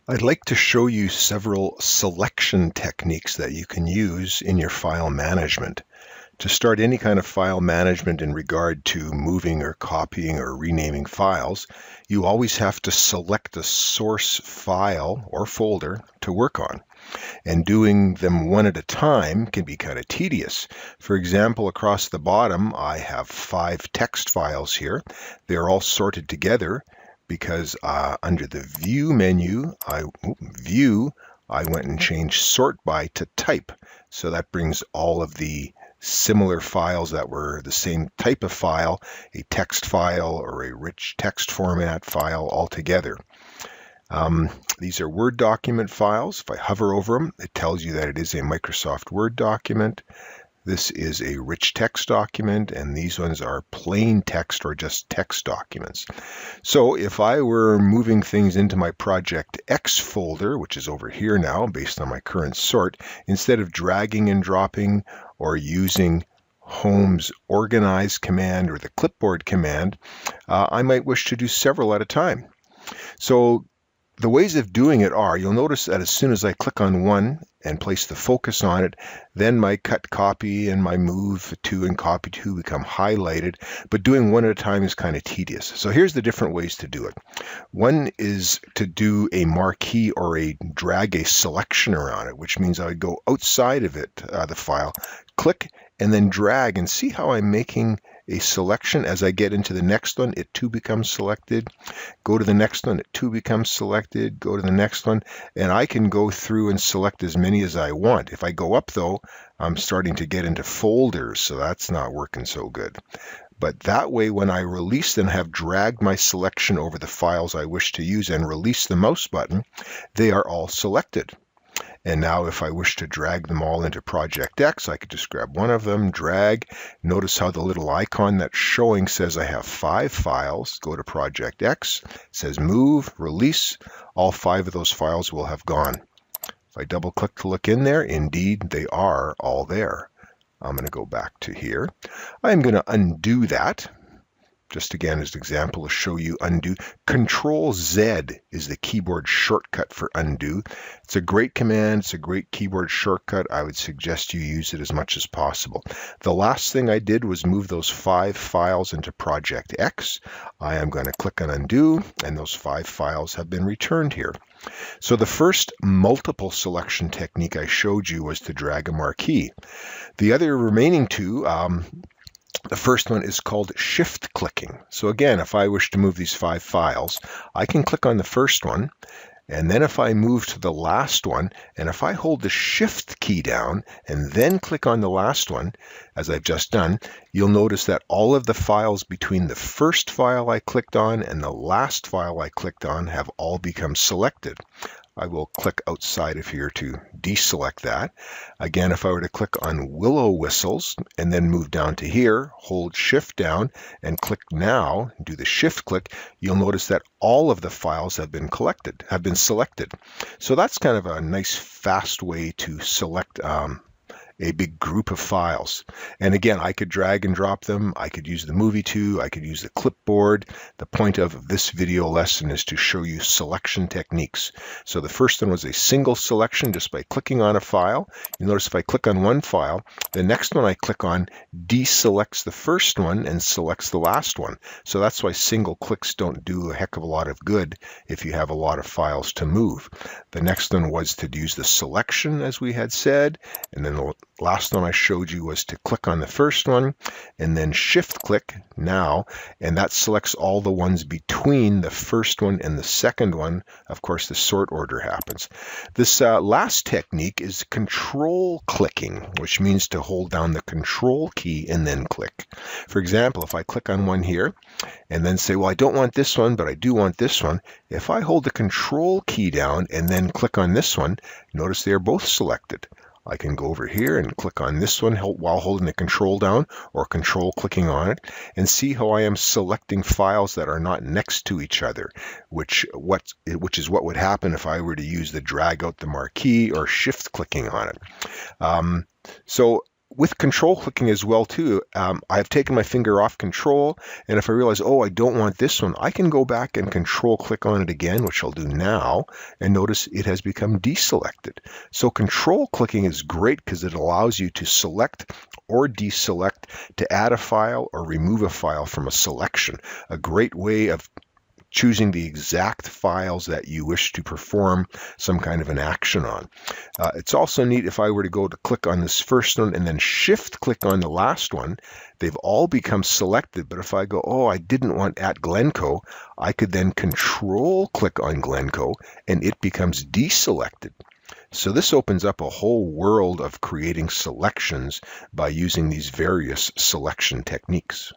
I'd like to show you several selection techniques that you can use in your file management. To start any kind of file management in regard to moving or copying or renaming files, you always have to select a source file or folder to work on. And doing them one at a time can be kind of tedious. For example, across the bottom, I have 5 text files here. They're all sorted together because under the View menu, I went and changed Sort By to Type. So that brings all of the similar files that were the same type of file, a text file or a rich text format file all together. These are Word document files. If I hover over them, it tells you that it is a Microsoft Word document. This is a rich text document, and these ones are plain text or just text documents. So if I were moving things into my Project X folder, which is over here now based on my current sort, instead of dragging and dropping or using Home's Organize command or the Clipboard command, I might wish to do several at a time. So the ways of doing it are, you'll notice that as soon as I click on one and place the focus on it, then my cut copy and my move to and copy to become highlighted, but doing one at a time is kind of tedious. So here's the different ways to do it. One is to do a marquee or drag a selection around it, which means I would go outside of it, the file, click, and then drag, and see how I'm making a selection. As I get into the next one, it too becomes selected. Go to the next one, it too becomes selected. Go to the next one, and I can go through and select as many as I want. If I go up though, I'm starting to get into folders, so that's not working so good. But that way, when I release and have dragged my selection over the files I wish to use and release the mouse button, they are all selected. And now if I wish to drag them all into Project X, I could just grab one of them, drag. Notice how the little icon that's showing says I have 5 files. Go to Project X, it says move, release. All 5 of those files will have gone. If I double click to look in there, indeed they are all there. I'm going to go back to here. I'm going to undo that. Just again as an example to show you undo. Control Z is the keyboard shortcut for undo. It's a great command. It's a great keyboard shortcut. I would suggest you use it as much as possible. The last thing I did was move those 5 files into Project X. I am going to click on undo, and those 5 files have been returned here. So the first multiple selection technique I showed you was to drag a marquee. The other remaining two, the first one is called shift clicking. So again, if I wish to move these 5 files, I can click on the first one, and then if I move to the last one, and if I hold the shift key down and then click on the last one, as I've just done, you'll notice that all of the files between the first file I clicked on and the last file I clicked on have all become selected. I will click outside of here to deselect that. Again, if I were to click on Willow Whistles and then move down to here, hold Shift down and click now, do the Shift click, you'll notice that all of the files have been selected. So that's kind of a nice fast way to select a big group of files. And again, I could drag and drop them. I could use the Movie To. I could use the clipboard. The point of this video lesson is to show you selection techniques. So the first one was a single selection just by clicking on a file. You notice if I click on one file, the next one I click on deselects the first one and selects the last one. So that's why single clicks don't do a heck of a lot of good if you have a lot of files to move. The next one was to use the selection, as we had said, and then the last one I showed you was to click on the first one and then shift click now, and that selects all the ones between the first one and the second one. Of course, the sort order happens. This last technique is control clicking, which means to hold down the control key and then click. For example, if I click on one here and then say, well, I don't want this one, but I do want this one. If I hold the control key down and then click on this one, notice they are both selected. I can go over here and click on this one while holding the control down or control clicking on it and see how I am selecting files that are not next to each other, which is what would happen if I were to use the drag out the marquee or shift clicking on it. So with control clicking as well too, I've taken my finger off control, and if I realize, oh, I don't want this one, I can go back and control click on it again, which I'll do now, and notice it has become deselected. So control clicking is great because it allows you to select or deselect, to add a file or remove a file from a selection. A great way of choosing the exact files that you wish to perform some kind of an action on. It's also neat if I were to go to click on this first one and then shift click on the last one, they've all become selected. But if I go, oh, I didn't want at Glencoe, I could then control click on Glencoe and it becomes deselected. So this opens up a whole world of creating selections by using these various selection techniques.